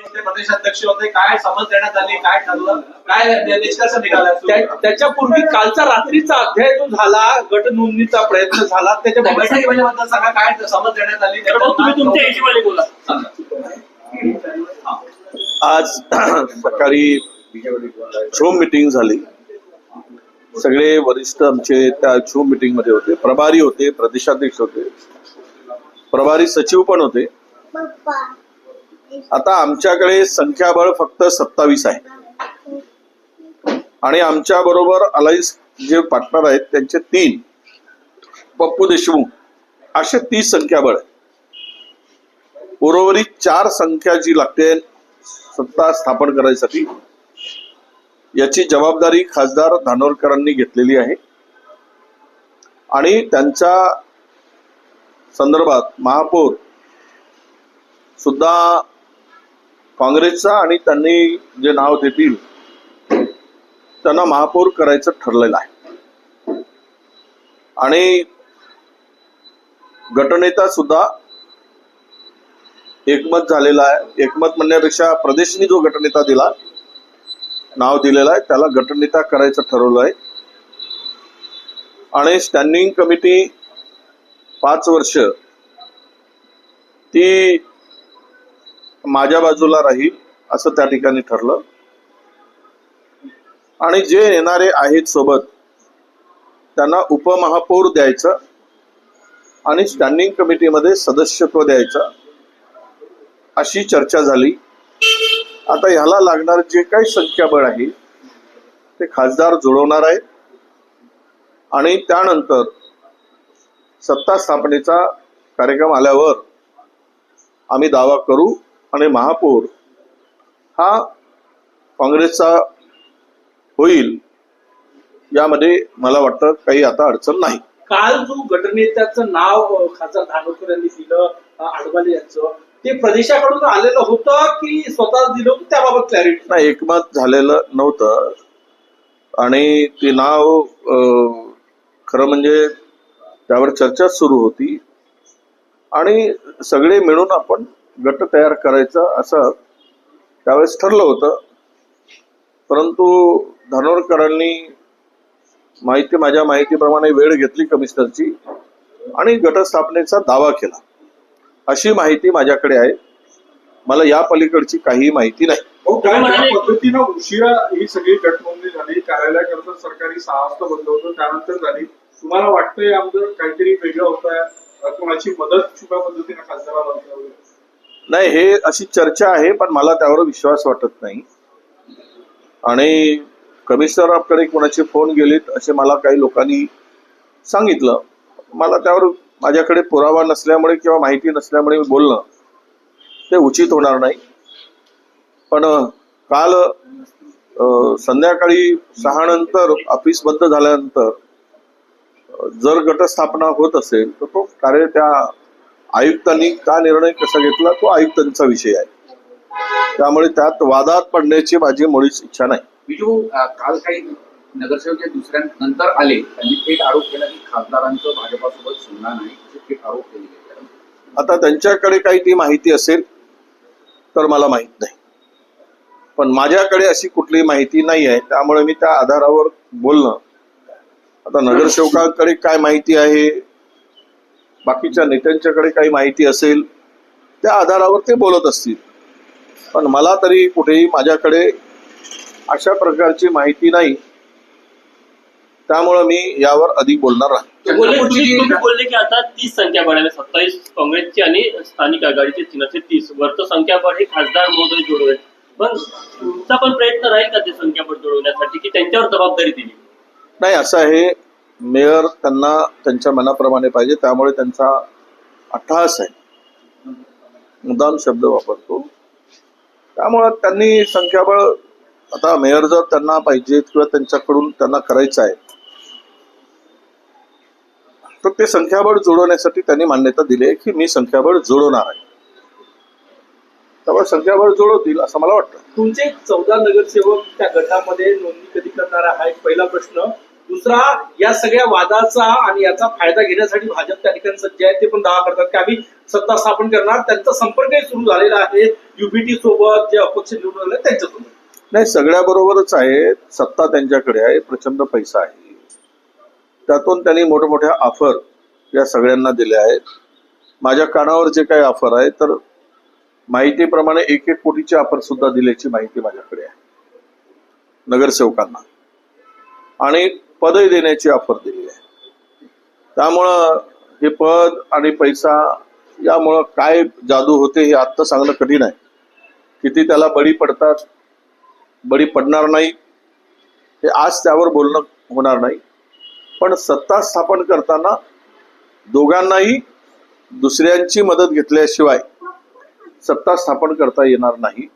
प्रदेशाध्यक्ष होते, काय समज देण्यात आली, काय ठरलं, काय निष्कर्ष निघाला? त्याच्यापूर्वी कालचा रात्रीचा अध्याय जो झाला, गट नोंदणीचा प्रयत्न झाला, त्याच्या बैठकीबद्दल सांगा, काय समज देण्यात आली? तुम्ही तुमच्या हिशोबाने बोला. आज सकाळी झूम मीटिंग झाली. सगळे वरिष्ठ आमचे त्या झूम मीटिंग मध्ये होते. प्रभारी होते, प्रदेशाध्यक्ष होते, प्रभारी सचिव पण होते. आता आमच्याकडे संख्याबळ फक्त 27 आहे आणि आमच्या बरोबर अलायन्स जे पार्टनर आहेत त्यांचे 3, पप्पू देशमुख, असे 30 संख्याबळ आहे. उर्वरित 4 संख्या जी लागते सत्ता स्थापन करायसाठी, याची जबाबदारी खासदार धानोरकरांनी घेतलेली आहे आणि त्यांच्या संदर्भात महापौर सुद्धा काँग्रेसचा आणि त्यांनी जे नाव देतील त्यांना महापौर करायचं ठरलेलं आहे. आणि गटनेता सुद्धा एकमत झालेला आहे. एकमत म्हणण्यापेक्षा प्रदेशनी जो गटनेता दिला, नाव दिलेलं आहे, त्याला गटनेता करायचं ठरवलं आहे. आणि स्टँडिंग कमिटी 5 वर्ष ती माझ्या बाजूला राहील असं त्या ठिकाणी ठरलं. आणि जे येणारे आहेत सोबत त्यांना उपमहापौर द्यायचं आणि स्टँडिंग कमिटीमध्ये सदस्यत्व द्यायचं अशी चर्चा झाली. आता ह्याला लागणार जे काही संख्याबळ आहे ते खासदार जुळवणार आहेत आणि त्यानंतर सत्ता स्थापनेचा कार्यक्रम आल्यावर आम्ही दावा करू आणि महापौर हा काँग्रेसचा होईल यामध्ये मला वाटतं काही आता अडचण नाही. काल जो गटनेत्याचं नाव खासदार धानोरकर यांनी दिलं, आडवाले यांचं, ते प्रदेशाकडून आलेलं होतं की स्वतः दिलं होतं, त्याबाबत क्लॅरिटी नाही. एकमत झालेलं नव्हतं आणि ते नाव खरं म्हणजे त्यावर चर्चा सुरू होती आणि सगळे मिळून आपण गट तयार करायचा असं त्यावेळेस ठरलं होतं. परंतु धानोरकरांनी माझ्या माहितीप्रमाणे वेळ घेतली कमिशनरची आणि गटस्थापनेचा दावा केला, अशी माहिती माझ्याकडे आहे. मला या पलीकडची काही माहिती नाही. पद्धतीनं उशिरा ही सगळी गटनोंदणी झाली, कार्यालयाकरता सरकारी 6 वाजता बंद होतं, त्यानंतर झाली. तुम्हाला वाटतंय आमचं काहीतरी वेगळं होतंय, कोणाची मदत छुप्या पद्धतीने खासदाराला नाही, हे अशी चर्चा आहे पण मला त्यावर विश्वास वाटत नाही. आणि कमिशनरांकडे कोणाचे फोन गेलेत असे मला काही लोकांनी सांगितलं. मला त्यावर माझ्याकडे पुरावा नसल्यामुळे किंवा माहिती नसल्यामुळे मी बोलणं ते उचित होणार नाही. पण काल संध्याकाळी 6 नंतर ऑफिस बंद झाल्यानंतर जर गटस्थापना होत असेल तर तो कार्य त्या आयुक्तांनी का निर्णय कसा घेतला तो आयुक्तांचा विषय आहे. त्यामुळे त्यात वादात पडण्याची माझी मुळीच इच्छा नाही. बिजू, काल काही नगरसेवक दुसऱ्या नंतर आले, त्यांनी थेट आरोप केला की खासदारांचं भाजपासोबत सुद्धा नाही, असे थेट आरोप केले. आता त्यांच्याकडे काही ती माहिती असेल तर मला माहित नाही, पण माझ्याकडे अशी कुठली माहिती नाही आहे. त्यामुळे मी त्या आधारावर बोलणं. आता नगरसेवकांकडे काय माहिती आहे, बाकीच्या नेत्यांच्याकडे काही माहिती असेल, त्या आधारावर ते बोलत असतील. पण मला तरी कुठेही माझ्याकडे अशा प्रकारची माहिती नाही, त्यामुळे मी यावर अधिक बोलणार नाही. तुम्ही बोलले की आता 30 संख्याबळ आहे, 27 काँग्रेसची आणि स्थानिक आघाडीचे 30 वरचं संख्याबळ हे खासदार महोदय जोडवे. पण तुमचा पण प्रयत्न राहील का ते संख्याबळ जोडवण्यासाठी की त्यांच्यावर जबाबदारी दिली? नाही, असं आहे, मेयर त्यांना त्यांच्या मनाप्रमाणे पाहिजे, त्यामुळे त्यांचा अट्टहास आहे, मुद्दाम शब्द वापरतो. त्यामुळे त्यांनी संख्याबळ, आता मेयर जर त्यांना पाहिजे किंवा त्यांच्याकडून त्यांना करायचं आहे तर ते संख्याबळ जोडवण्यासाठी त्यांनी मान्यता दिली आहे की मी संख्याबळ जोडवणार आहे. त्यामुळे संख्याबळ जोडवतील असं मला वाटतं. तुमचे 14 नगरसेवक त्या गटामध्ये नोंदणी कधी करणार आहे हा एक पहिला प्रश्न. दुसरा, या सगळ्या वादाचा आणि याचा फायदा घेण्यासाठी भाजप त्या ठिकाणी सज्ज आहे. ते पण दावा करतात की आम्ही सत्ता स्थापन करणार. त्यांचा संपर्कही सुरू झालेला आहे युपीटी सोबत, जे अपक्ष निवडून आले त्यांच्यासोबत. नाही, सगळ्या बरोबरच आहे. सत्ता त्यांच्याकडे आहे, प्रचंड पैसा आहे. त्यातून त्यांनी मोठमोठ्या ऑफर या सगळ्यांना दिल्या आहेत. माझ्या कानावर जे काही ऑफर आहे, तर माहितीप्रमाणे 1-1 कोटीची ऑफर सुद्धा दिल्याची माहिती माझ्याकडे आहे नगरसेवकांना, आणि पदही देण्याची ऑफर दिली आहे. त्यामुळं हे पद आणि पैसा यामुळं काय जादू होते हे आत्ता सांगणं कठीण आहे. किती त्याला बळी पडतात, बळी पडणार नाही, हे आज त्यावर बोलणं होणार नाही. पण सत्ता स्थापन करताना दोघांनाही दुसऱ्यांची मदत घेतल्याशिवाय सत्ता स्थापन करता येणार नाही.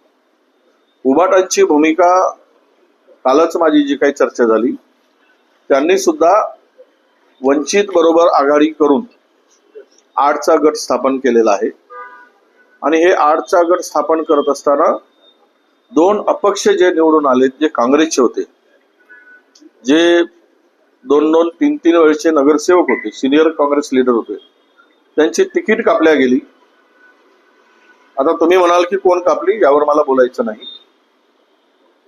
उभाटांची भूमिका, कालच माझी जी काही चर्चा झाली, त्यांनी सुद्धा वंचित बरोबर आघाडी करून 8चा गट स्थापन केलेला आहे. आणि हे 8चा गट स्थापन करत असताना 2 अपक्ष जे निवडून आले, जे काँग्रेसचे होते, जे 2-2, 3-3 वेळचे नगरसेवक होते, सिनियर काँग्रेस लीडर होते, त्यांची तिकीट कापल्या गेली. आता तुम्ही म्हणाल की कोण कापली, यावर मला बोलायचं नाही.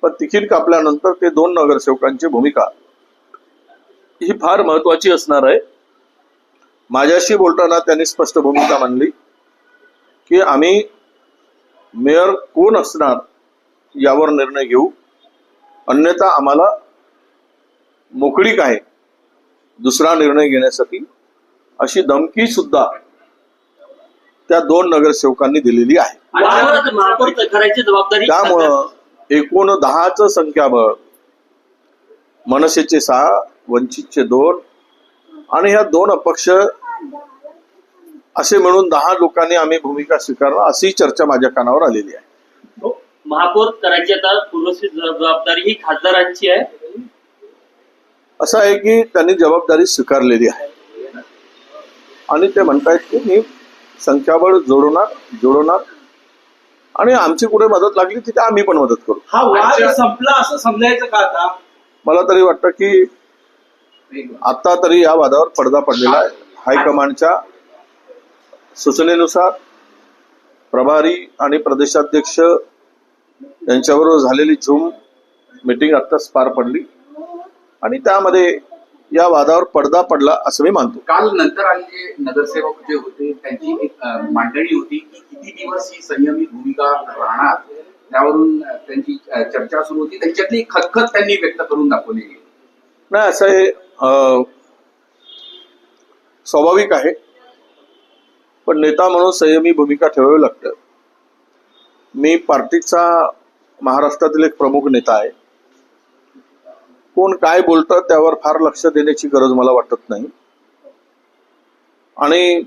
पण तिकीट कापल्यानंतर ते 2 नगरसेवकांची भूमिका ही फार महत्वाची असणार आहे. माझ्याशी बोलताना त्यांनी स्पष्ट भूमिका मांडली की आम्ही मेयर कोण असणार यावर निर्णय घेऊ, अन्यथा आम्हाला मोकळीक आहे दुसरा निर्णय घेण्यासाठी, अशी धमकी सुद्धा त्या 2 नगरसेवकांनी दिलेली आहे. महापौर करायची जबाबदारी त्यामुळं एकूण 10चं संख्याबळ, मनसेचे 6, वंचितचे 2 आणि ह्या 2 अपक्ष, असे मिळून 10 लोकांनी आम्ही भूमिका स्वीकारणार, अशी चर्चा माझ्या कानावर आलेली आहे. महापौर करायची आता पूर्वस्थित जबाबदारी ही खासदारांची आहे. असं आहे की त्यांनी जबाबदारी स्वीकारलेली आहे आणि ते म्हणतायत की मी संख्याबळ जोडवणार आणि आमची कुठे मदत लागली तिथे आम्ही पण मदत करू. हा वाद संपला असं समजायचं का आता? मला तरी वाटतं की आता तरी या वादावर पडदा पडलेला आहे. हायकमांडच्या सूचनेनुसार प्रभारी आणि प्रदेशाध्यक्ष यांच्याबरोबर झालेली झूम मीटिंग आत्ताच पार पडली आणि त्यामध्ये या वादावर पडदा पडला असं मी मानतो. काल नंतर आलेले नगरसेवक जे होते त्यांची एक मांडणी होती की किती दिवस ही संयमी भूमिका राहणार, त्यावरून त्यांची चर्चा सुरू होती. त्यांच्यातली खतखत त्यांनी व्यक्त करून दाखवली. नाही, असं हे स्वाभाविक आहे, पण नेता म्हणून संयमी भूमिका ठेवावी लागतं. मी पार्टीचा महाराष्ट्रातील एक प्रमुख नेता आहे. कोण काय बोलतं त्यावर फार लक्ष देण्याची गरज मला वाटत नाही आणि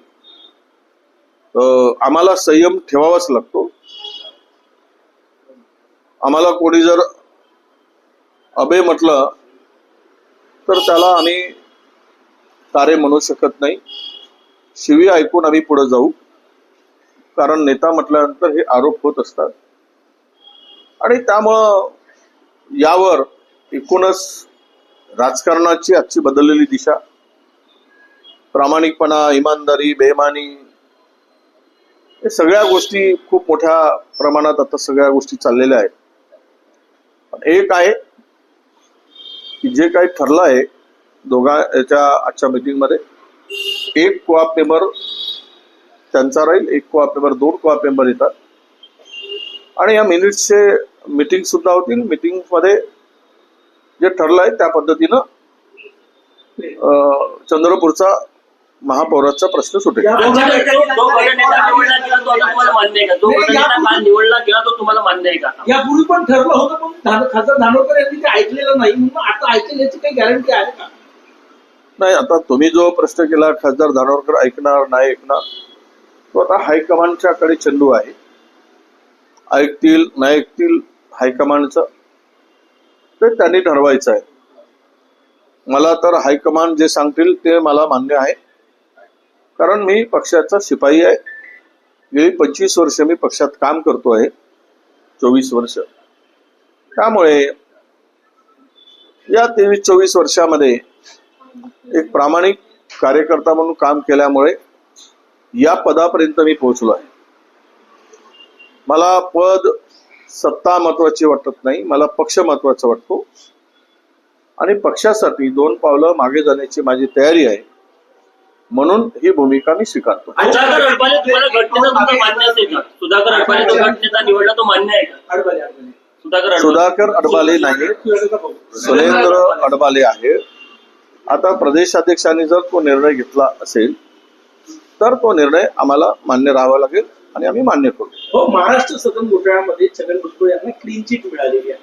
आम्हाला संयम ठेवावाच लागतो. आम्हाला कोणी जर अबे म्हटलं तर त्याला आम्ही तारे म्हणू शकत नाही. शिवी ऐकून आम्ही पुढे जाऊ, कारण नेता म्हटल्यानंतर हे आरोप होत असतात आणि त्यामुळं यावर एकूणच राजकारणाची आजची बदललेली दिशा, प्रामाणिकपणा, इमानदारी, बेईमानी, हे सगळ्या गोष्टी खूप मोठ्या प्रमाणात आता सगळ्या गोष्टी चाललेल्या आहेत. पण एक आहे की जे काही ठरलं आहे दोघांच्या आजच्या मीटिंगमध्ये, 1 कोऑप मेंबर त्यांचा राहील, 1 कोऑप मेंबर, 2 कोऑप मेंबर येतात आणि या मिनिट्सचे मीटिंग सुद्धा होतील. मीटिंग मध्ये जे ठरलं आहे त्या पद्धतीनं चंद्रपूरचा महापौराचा प्रश्न सुटेल. निवडला गेला तो तुम्हाला मान्य आहे का? जो गटनेता निवडला गेला तो तुम्हाला मान्य आहे का? यापूर्वी पण ठरलं होतं, पण खासदार धानोरकर यांनी ते ऐकलेलं नाही, म्हणून आता ऐकेल याची काही गॅरंटी आहे का? नाही, आता तुम्ही जो प्रश्न केला खासदार धानोरकर ऐकणार नाही ऐकणार, तो आता हायकमांडच्याकडे चेंडू आहे. ऐकतील नाही ऐकतील हायकमांडचं ते त्यांनी ठरवायचं आहे. मला तर हायकमांड जे सांगतील ते मला मान्य आहे, कारण मी पक्षाचा शिपाई आहे. गेली 25 वर्ष मी पक्षात काम करतो आहे, 24 वर्ष. त्यामुळे या 23-24 वर्षामध्ये एक प्रामाणिक कार्यकर्ता म्हणून काम केल्यामुळे या पदापर्यंत मी पोहोचलो आहे. मला पद सत्ता महत्वाची वाटत नाही, मला पक्ष महत्वाचा वाटतो आणि पक्षासाठी 2 पावलं मागे जाण्याची माझी तयारी आहे, म्हणून ही भूमिका मी स्वीकारतो. सुधाकर अडबाले तुम्हाला घटनेचा तुमचा मान्य असेल का? सुधाकर अडबाले तो घटनेचा निवडला तो मान्य आहे का? सुधाकर अडबाले नाही, सुरेंद्र अडबाले आहे. आता प्रदेशाध्यक्षांनी जर तो निर्णय घेतला असेल तर तो निर्णय आम्हाला मान्य राहावा लागेल आणि आम्ही मान्य करू. हो, महाराष्ट्र सदन घोटाळ्यामध्ये छगन भुजबळ यांना क्लीन चिट मिळालेली आहे.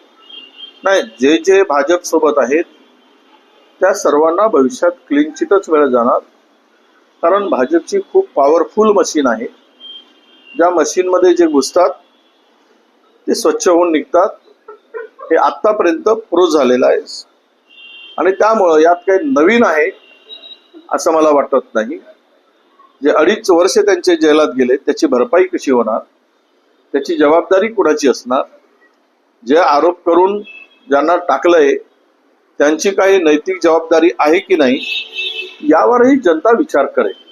नाही, जे जे भाजप सोबत आहेत त्या सर्वांना भविष्यात क्लीन चिटच मिळत जाणार, कारण भाजपची खूप पॉवरफुल मशीन आहे. ज्या मशीनमध्ये जे घुसतात ते स्वच्छ होऊन निघतात. हे आतापर्यंत प्रूव्ह झालेलं आहे आणि त्यामुळं यात काही नवीन आहे असं मला वाटत नाही. जे 2.5 वर्ष त्यांचे जेलात गेले त्याची भरपाई कशी होणार, त्याची जबाबदारी कुणाची असणार, जे आरोप करून ज्यांना टाकलंय त्यांची काही नैतिक जबाबदारी आहे की नाही यावरही जनता विचार करेल.